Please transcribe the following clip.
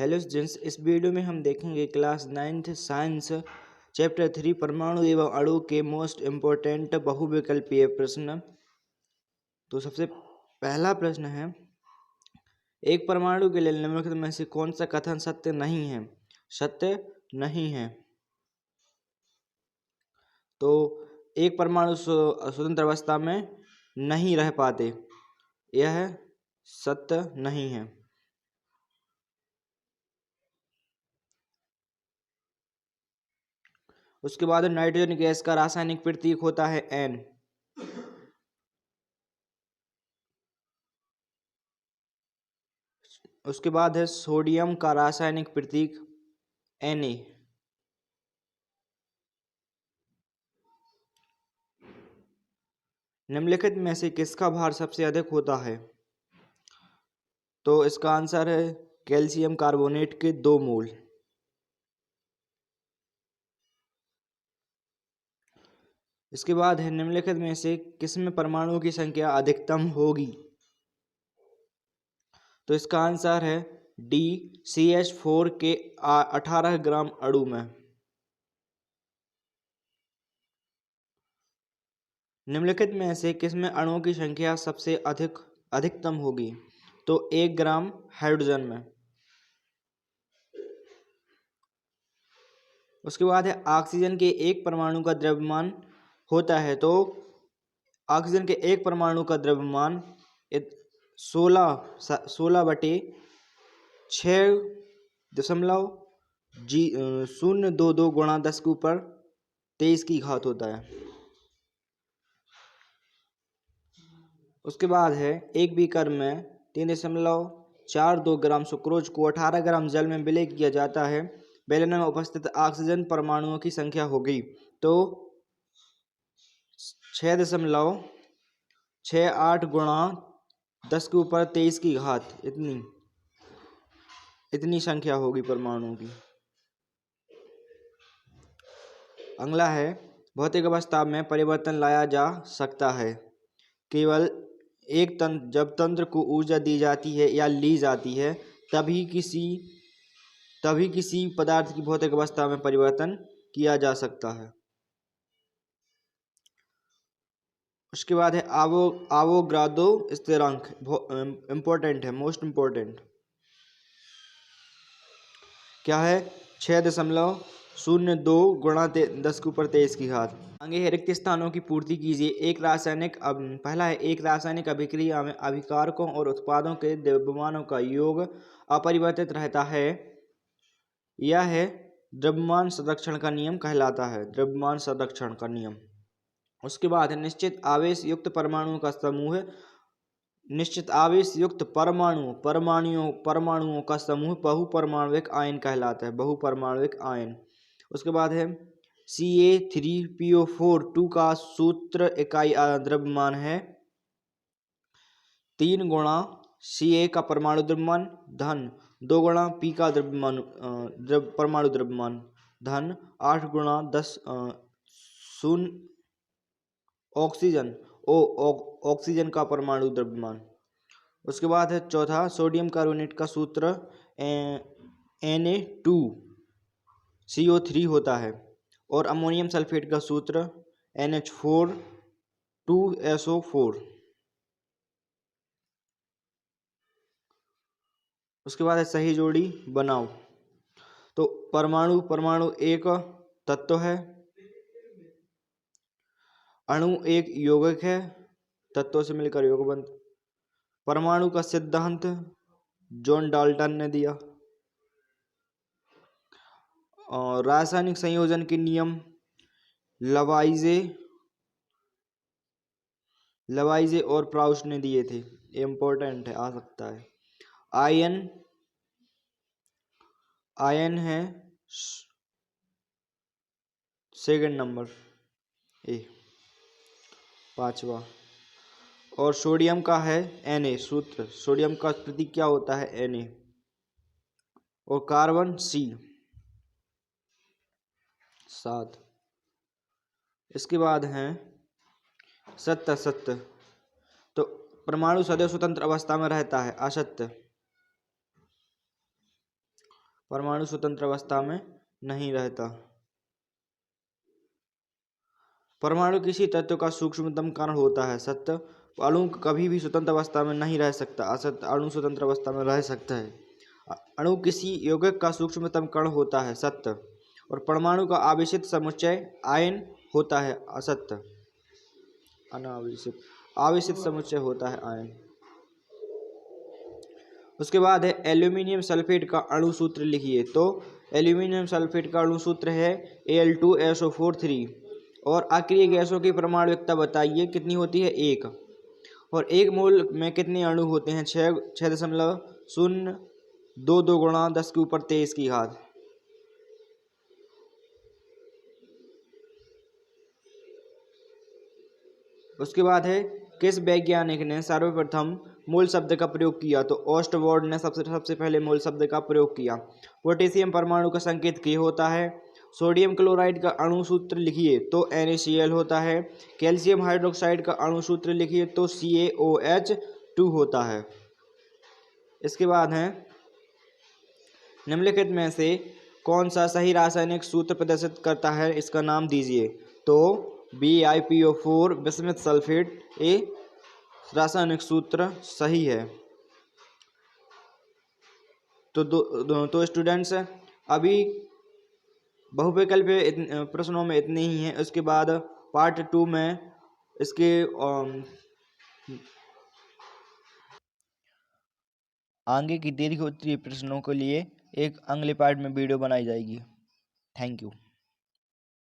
Hello students, इस video में हम देखेंगे क्लास 9th साइंस चैप्टर 3 परमाणु एवं अणु के मोस्ट इम्पोर्टेंट बहुविकल्पीय प्रश्न। तो सबसे पहला प्रश्न है, एक परमाणु के लिए निम्नलिखित में से कौन सा कथन सत्य नहीं है? सत्य नहीं है। तो एक परमाणु स्वतंत्र अवस्था में नहीं रह पाते, यह सत्य नहीं है। उसके बाद नाइट्रोजन गैस का रासायनिक प्रतीक होता है N। उसके बाद है सोडियम का रासायनिक प्रतीक Na। निम्नलिखित में से किसका भार सबसे अधिक होता है? तो इसका आंसर है कैल्शियम कार्बोनेट के 2 मोल। इसके बाद है निम्नलिखित में से किसमें परमाणुओं की संख्या अधिकतम होगी? तो इसका आंसर है डी, CH4 के 18 ग्राम अणु में। निम्नलिखित में से किसमें अणुओं की संख्या सबसे अधिकतम होगी? तो 1 ग्राम हाइड्रोजन में। उसके बाद है ऑक्सीजन के एक परमाणु का द्रव्यमान होता है। तो ऑक्सीजन के एक परमाणु का द्रव्यमान 16/6.022 गुणा 10⁻23 की घात होता है। उसके बाद है एक बीकर में 3.42 ग्राम सुक्रोज को 18 ग्राम जल में विलय किया जाता है। बेलन में उपस्थित ऑक्सीजन परमाणुओं की संख्या होगी तो 6.68 गुणा 10⁻23 की घात, इतनी संख्या होगी परमाणुओं की। अगला है भौतिक अवस्था में परिवर्तन लाया जा सकता है केवल एक तंत्र, जब तंत्र को ऊर्जा दी जाती है या ली जाती है तभी किसी पदार्थ की भौतिक अवस्था में परिवर्तन किया जा सकता है। उसके बाद है आवोगाद्रो स्थिरांक, इंपॉर्टेंट है, मोस्ट इंपॉर्टेंट। क्या है? 6.02 गुणा 10⁻23 की घात। आगे है रिक्त स्थानों की पूर्ति कीजिए। पहला है एक रासायनिक अभिक्रिया में अभिकारकों और उत्पादों के द्रव्यमानों का योग अपरिवर्तित रहता है। यह है द्रव्यमान संरक्षण का नियम कहलाता है, द्रव्यमान संरक्षण का नियम। उसके बाद है निश्चित आवेश युक्त परमाणुओं का समूह, निश्चित आवेश युक्त परमाणुओं का समूह बहुपरमाणुविक आयन कहलाता है, बहुपरमाणुविक आयन। उसके बाद है Ca3PO4 का सूत्र इकाई द्रव्यमान है 3 गुणा Ca का परमाणु द्रव्यमान धन 2 गुणा P का परमाणु द्रव्यमान धन 8 गुणा 10 ऑक्सीजन का परमाणु द्रव्यमान। उसके बाद है चौथा सोडियम कार्बोनेट का सूत्र Na2CO3 होता है और अमोनियम सल्फेट का सूत्र NH4 उसके बाद है सही जोड़ी बनाओ। तो परमाणु एक तत्व है, अणु एक यौगिक है, तत्वों से मिलकर यौगिक बनता। परमाणु का सिद्धांत जॉन डाल्टन ने दिया। और रासायनिक संयोजन के नियम लवाइजे और प्राउस्ट ने दिए थे, इम्पोर्टेंट है, आ सकता है। आयन है सेकंड नंबर ए, 5वां। और सोडियम का है Na सूत्र, सोडियम का प्रतीक क्या होता है? Na। और कार्बन C 7। इसके बाद है सत्य। तो परमाणु सदैव स्वतंत्र अवस्था में रहता है, असत्य। परमाणु स्वतंत्र अवस्था में नहीं रहता। परमाणु किसी तत्व का सूक्ष्मतम कण होता है। सत्य, अणु कभी भी स्वतंत्र अवस्था में नहीं रह सकता। असत्य, अणु स्वतंत्र अवस्था में रह सकता है। अणु किसी यौगिक का सूक्ष्मतम कण होता है। सत्य, और परमाणु का आवेशित समुच्चय आयन होता है। असत्य, अनावेशित, आवेशित समुच्चय होता है आयन। उसके बाद है एल्यूमिनियम सल्फेट का अणु सूत्र लिखिए। तो एल्यूमिनियम सल्फेट का अणु सूत्र है Al2SO4 और अक्रिय गैसों की परमाणुकता बताइए, कितनी होती है? 1। और 1 मोल में कितने अणु होते हैं? 6.022 गुणा 10⁻23 की घात। उसके बाद है किस वैज्ञानिक ने सर्वप्रथम मोल शब्द का प्रयोग किया? तो ऑस्टवर्ड ने सबसे पहले मोल शब्द का प्रयोग किया। पोटेशियम परमाणु का संकेत K होता है। सोडियम क्लोराइड का अणु सूत्र लिखिए। तो NaCl होता है। कैल्शियम हाइड्रोक्साइड का अणु सूत्र लिखिए। तो CaOH2 होता है। इसके बाद है निम्नलिखित में से कौन सा सही रासायनिक सूत्र प्रदर्शित करता है? इसका नाम दीजिए। तो BiPO4 बिस्मथ सल्फेट ए रासायनिक सूत्र सही है। तो स्टूडेंट्स, अभी बहुविकल्पीय प्रश्नों में इतने ही हैं। उसके बाद पार्ट 2 में इसके आगे की दीर्घ उत्तरीय प्रश्नों के लिए एक अगले पार्ट में वीडियो बनाई जाएगी। Thank you.